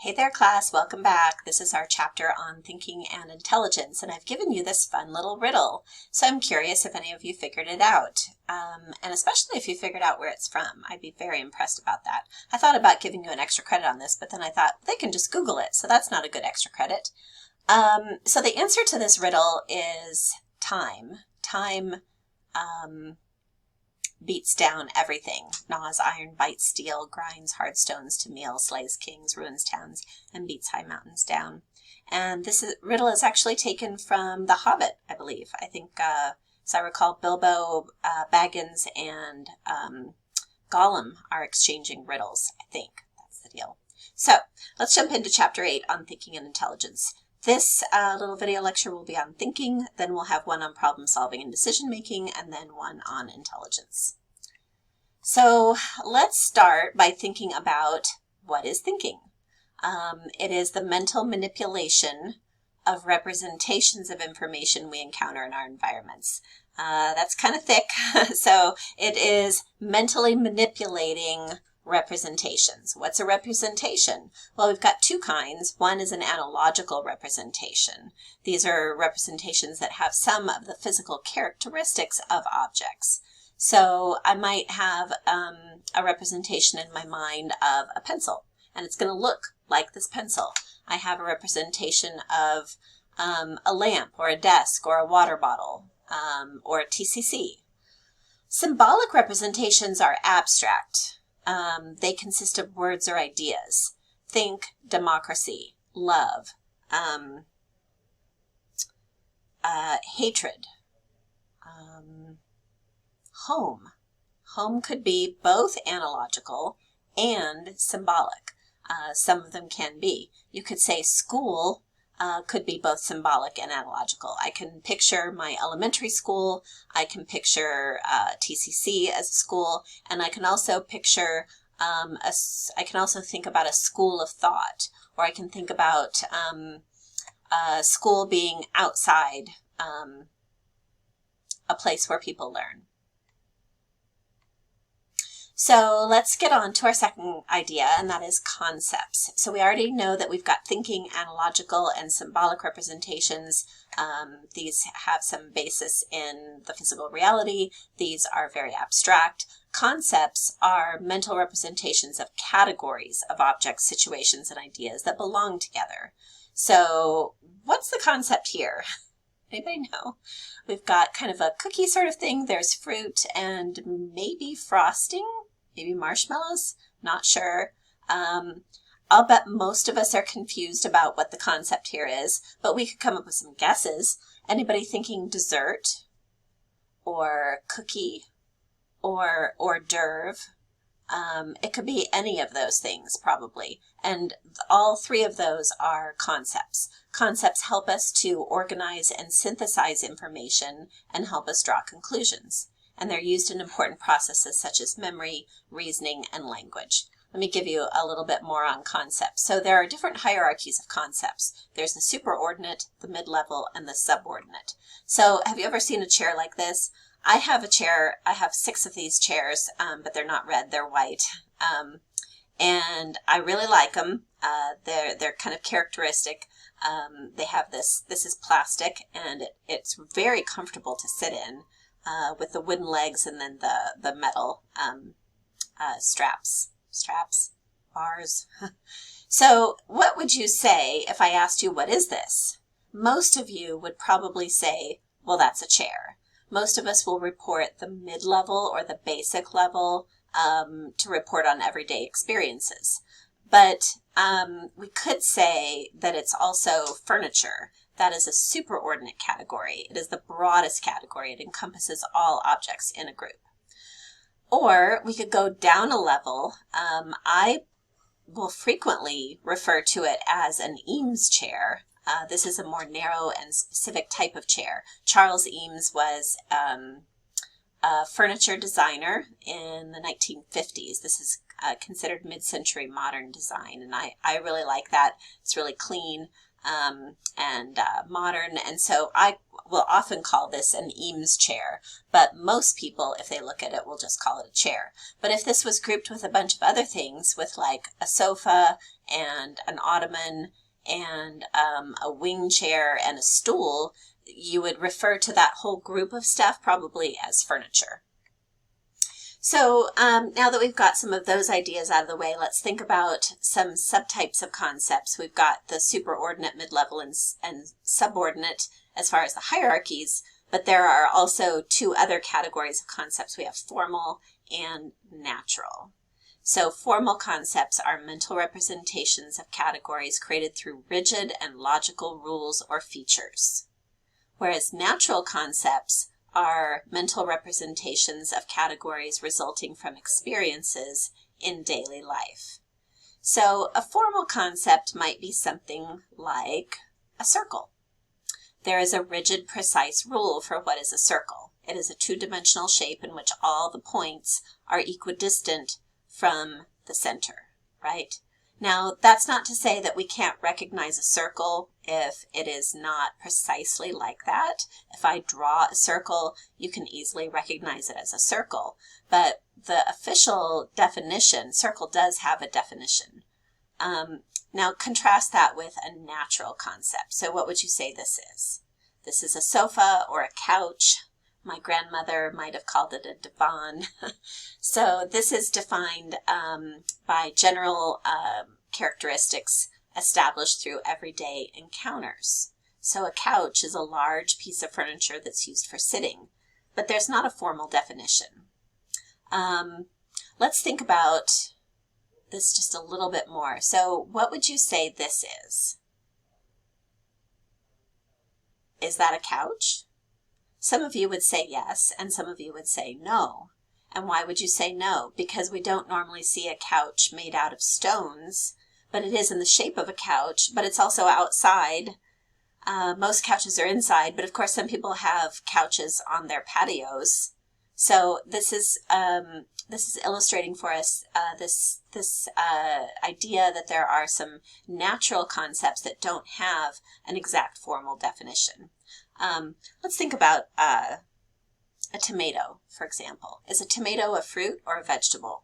Hey there class, welcome back. This is our chapter on thinking and intelligence, and I've given you this fun little riddle. So I'm curious if any of you figured it out, and especially if you figured out where it's from. I'd be very impressed about that. I thought about giving you an extra credit on this, but then I thought they can just Google it, so that's not a good extra credit. So the answer to this riddle is time. Time beats down everything, gnaws iron, bites steel, grinds hard stones to meal, slays kings, ruins towns, and beats high mountains down. And riddle is actually taken from The Hobbit, I believe. I think, as I recall, Bilbo, Baggins, and Gollum are exchanging riddles, I think. That's the deal. So let's jump into Chapter 8 on thinking and intelligence. This little video lecture will be on thinking, then we'll have one on problem solving and decision making, and then one on intelligence. So let's start by thinking about what is thinking. It is the mental manipulation of representations of information we encounter in our environments. That's kind of thick, so it is mentally manipulating representations. What's a representation? Well, we've got two kinds. One is an analogical representation. These are representations that have some of the physical characteristics of objects. So I might have a representation in my mind of a pencil, and it's going to look like this pencil. I have a representation of a lamp or a desk or a water bottle or a TCC. Symbolic representations are abstract. They consist of words or ideas. Think democracy, love, hatred, home. Home could be both analogical and symbolic. Some of them can be. You could say school could be both symbolic and analogical. I can picture my elementary school, I can picture TCC as a school, and I can also picture, I can also think about a school of thought, or I can think about school being outside, a place where people learn. So let's get on to our second idea, and that is concepts. So we already know that we've got thinking, analogical, and symbolic representations. These have some basis in the physical reality. These are very abstract. Concepts are mental representations of categories of objects, situations, and ideas that belong together. So what's the concept here? Anybody know? We've got kind of a cookie sort of thing. There's fruit and maybe frosting, maybe marshmallows, not sure. I'll bet most of us are confused about what the concept here is, but we could come up with some guesses. Anybody thinking dessert or cookie or hors d'oeuvre? It could be any of those things probably, and all three of those are concepts. Concepts help us to organize and synthesize information and help us draw conclusions, and they're used in important processes such as memory, reasoning, and language. Let me give you a little bit more on concepts. So there are different hierarchies of concepts. There's the superordinate, the mid-level, and the subordinate. So have you ever seen a chair like this? I have a chair, I have 6 of these chairs, but they're not red, they're white. And I really like them. They're kind of characteristic. They have this is plastic, and it's very comfortable to sit in with the wooden legs and then the metal straps, bars. So what would you say if I asked you, what is this? Most of you would probably say, well, that's a chair. Most of us will report the mid-level or the basic level to report on everyday experiences. But we could say that it's also furniture. That is a superordinate category. It is the broadest category. It encompasses all objects in a group. Or we could go down a level. I will frequently refer to it as an Eames chair. This is a more narrow and specific type of chair. Charles Eames was a furniture designer in the 1950s. This is considered mid-century modern design, and I really like that. It's really clean. and modern. And so I will often call this an Eames chair, but most people, if they look at it, will just call it a chair. But if this was grouped with a bunch of other things, with like a sofa and an ottoman and a wing chair and a stool, you would refer to that whole group of stuff probably as furniture. So now that we've got some of those ideas out of the way, let's think about some subtypes of concepts. We've got the superordinate, mid-level, and subordinate as far as the hierarchies, but there are also two other categories of concepts. We have formal and natural. So formal concepts are mental representations of categories created through rigid and logical rules or features, whereas natural concepts are mental representations of categories resulting from experiences in daily life. So a formal concept might be something like a circle. There is a rigid, precise rule for what is a circle. It is a two-dimensional shape in which all the points are equidistant from the center, right? Now, that's not to say that we can't recognize a circle if it is not precisely like that. If I draw a circle, you can easily recognize it as a circle. But the official definition, circle does have a definition. Now, contrast that with a natural concept. So what would you say this is? This is a sofa or a couch. My grandmother might have called it a divan. So this is defined by general characteristics established through everyday encounters. So a couch is a large piece of furniture that's used for sitting, but there's not a formal definition. Let's think about this just a little bit more. So what would you say this is? Is that a couch? Some of you would say yes, and some of you would say no. And why would you say no? Because we don't normally see a couch made out of stones, but it is in the shape of a couch, but it's also outside. Most couches are inside, but of course some people have couches on their patios. So this is illustrating for us this idea that there are some natural concepts that don't have an exact formal definition. Let's think about a tomato, for example. Is a tomato a fruit or a vegetable?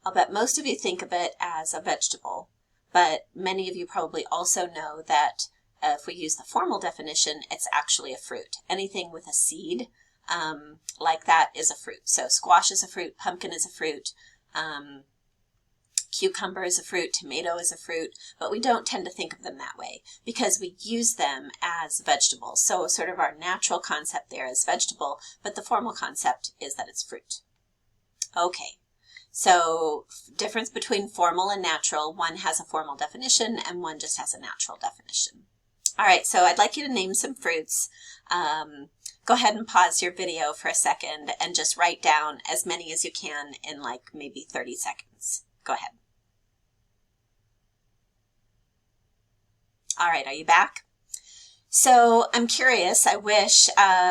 I'll bet most of you think of it as a vegetable, but many of you probably also know that if we use the formal definition, it's actually a fruit. Anything with a seed like that is a fruit. So squash is a fruit, pumpkin is a fruit, cucumber is a fruit, tomato is a fruit, but we don't tend to think of them that way because we use them as vegetables. So sort of our natural concept there is vegetable, but the formal concept is that it's fruit. Okay, so difference between formal and natural, one has a formal definition and one just has a natural definition. All right, so I'd like you to name some fruits. Go ahead and pause your video for a second and just write down as many as you can in like maybe 30 seconds. Go ahead. All right, are you back? So I'm curious. I wish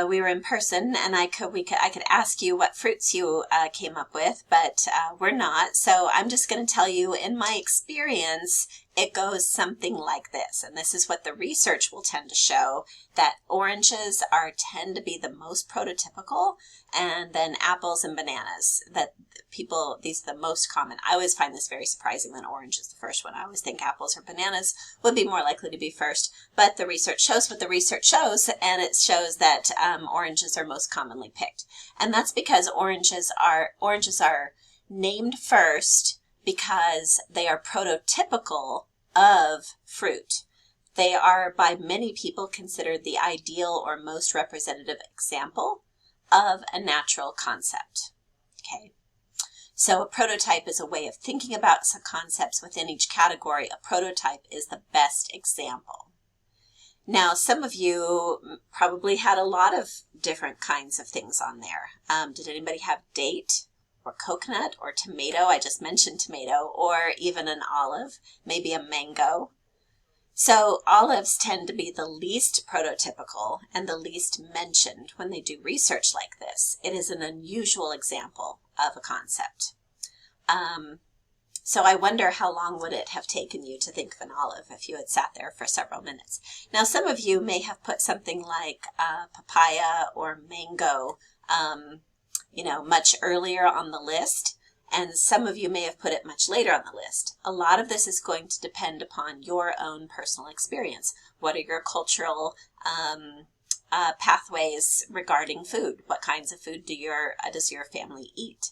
we were in person and I could ask you what fruits you came up with, but we're not. So I'm just going to tell you, in my experience, it goes something like this, and this is what the research will tend to show, that oranges tend to be the most prototypical, and then apples and bananas, these are the most common. I always find this very surprising that orange is the first one. I always think apples or bananas would be more likely to be first, but the research shows what the research shows, and it shows that oranges are most commonly picked. And that's because oranges are named first because they are prototypical of fruit. They are by many people considered the ideal or most representative example of a natural concept. Okay, so a prototype is a way of thinking about some concepts within each category. A prototype is the best example. Now, some of you probably had a lot of different kinds of things on there. Did anybody have date or coconut or tomato? I just mentioned tomato, or even an olive, maybe a mango. So olives tend to be the least prototypical and the least mentioned when they do research like this. It is an unusual example of a concept. So I wonder how long would it have taken you to think of an olive if you had sat there for several minutes. Now, some of you may have put something like papaya or mango, much earlier on the list, and some of you may have put it much later on the list. A lot of this is going to depend upon your own personal experience. What are your cultural pathways regarding food? What kinds of food does your family eat?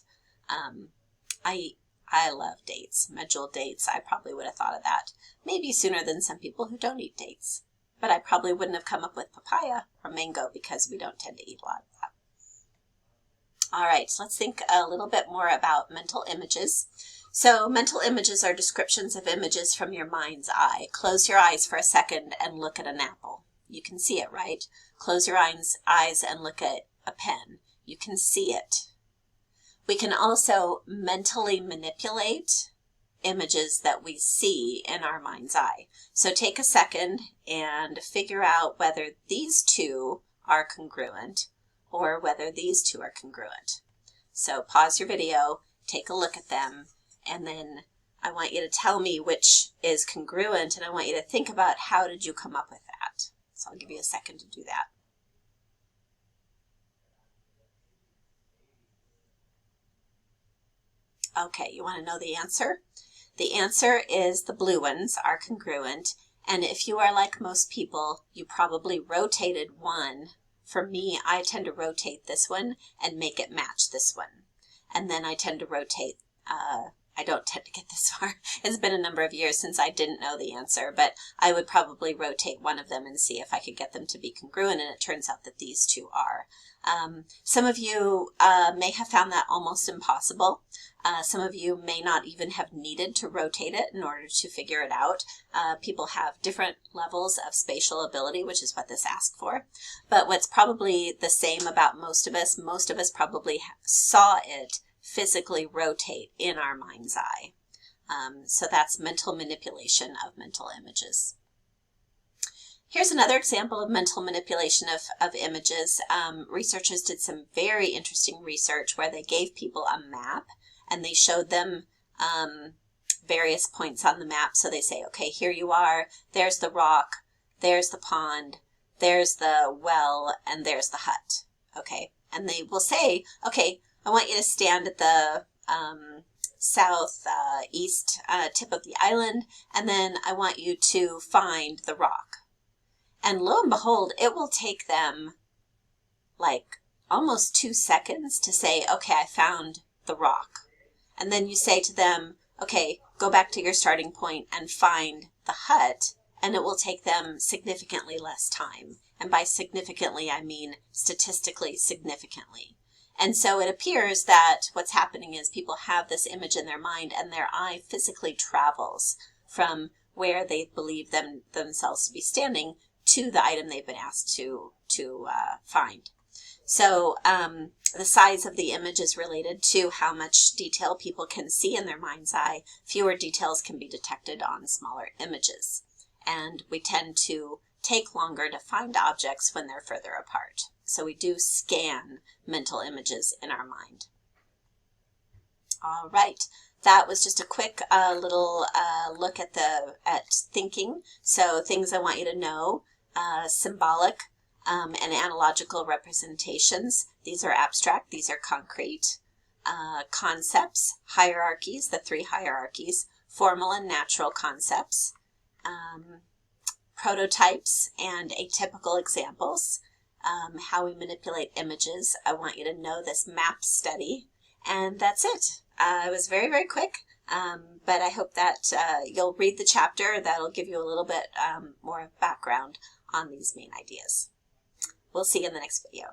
I love dates, medjool dates. I probably would have thought of that maybe sooner than some people who don't eat dates. But I probably wouldn't have come up with papaya or mango because we don't tend to eat a lot of that. All right, so let's think a little bit more about mental images. So mental images are descriptions of images from your mind's eye. Close your eyes for a second and look at an apple. You can see it, right? Close your eyes and look at a pen. You can see it. We can also mentally manipulate images that we see in our mind's eye. So take a second and figure out whether these two are congruent or whether these two are congruent. So pause your video, take a look at them, and then I want you to tell me which is congruent, and I want you to think about how did you come up with that. So I'll give you a second to do that. Okay, you want to know the answer? The answer is the blue ones are congruent, and if you are like most people, you probably rotated one. For me, I tend to rotate this one and make it match this one. And then I tend to rotate, I don't tend to get this far. It's been a number of years since I didn't know the answer, but I would probably rotate one of them and see if I could get them to be congruent, and it turns out that these two are. Some of you may have found that almost impossible. Some of you may not even have needed to rotate it in order to figure it out. People have different levels of spatial ability, which is what this asks for. But what's probably the same about most of us probably saw it physically rotate in our mind's eye. So that's mental manipulation of mental images. Here's another example of mental manipulation of images. Researchers did some very interesting research where they gave people a map and they showed them various points on the map. So they say, okay, here you are, there's the rock, there's the pond, there's the well, and there's the hut. Okay, and they will say, okay, I want you to stand at the southeast tip of the island, and then I want you to find the rock. And lo and behold, it will take them like almost 2 seconds to say, okay, I found the rock. And then you say to them, okay, go back to your starting point and find the hut, and it will take them significantly less time. And by significantly, I mean statistically significantly. And so it appears that what's happening is people have this image in their mind and their eye physically travels from where they believe themselves to be standing to the item they've been asked to find. So the size of the image is related to how much detail people can see in their mind's eye. Fewer details can be detected on smaller images. And we tend to take longer to find objects when they're further apart. So we do scan mental images in our mind. All right, that was just a quick little look at thinking. So things I want you to know, symbolic and analogical representations. These are abstract, these are concrete. Concepts, hierarchies, the 3 hierarchies, formal and natural concepts, prototypes and atypical examples, how we manipulate images. I want you to know this map study, and that's it. It was very, very quick, but I hope that you'll read the chapter. That'll give you a little bit more background on these main ideas. We'll see you in the next video.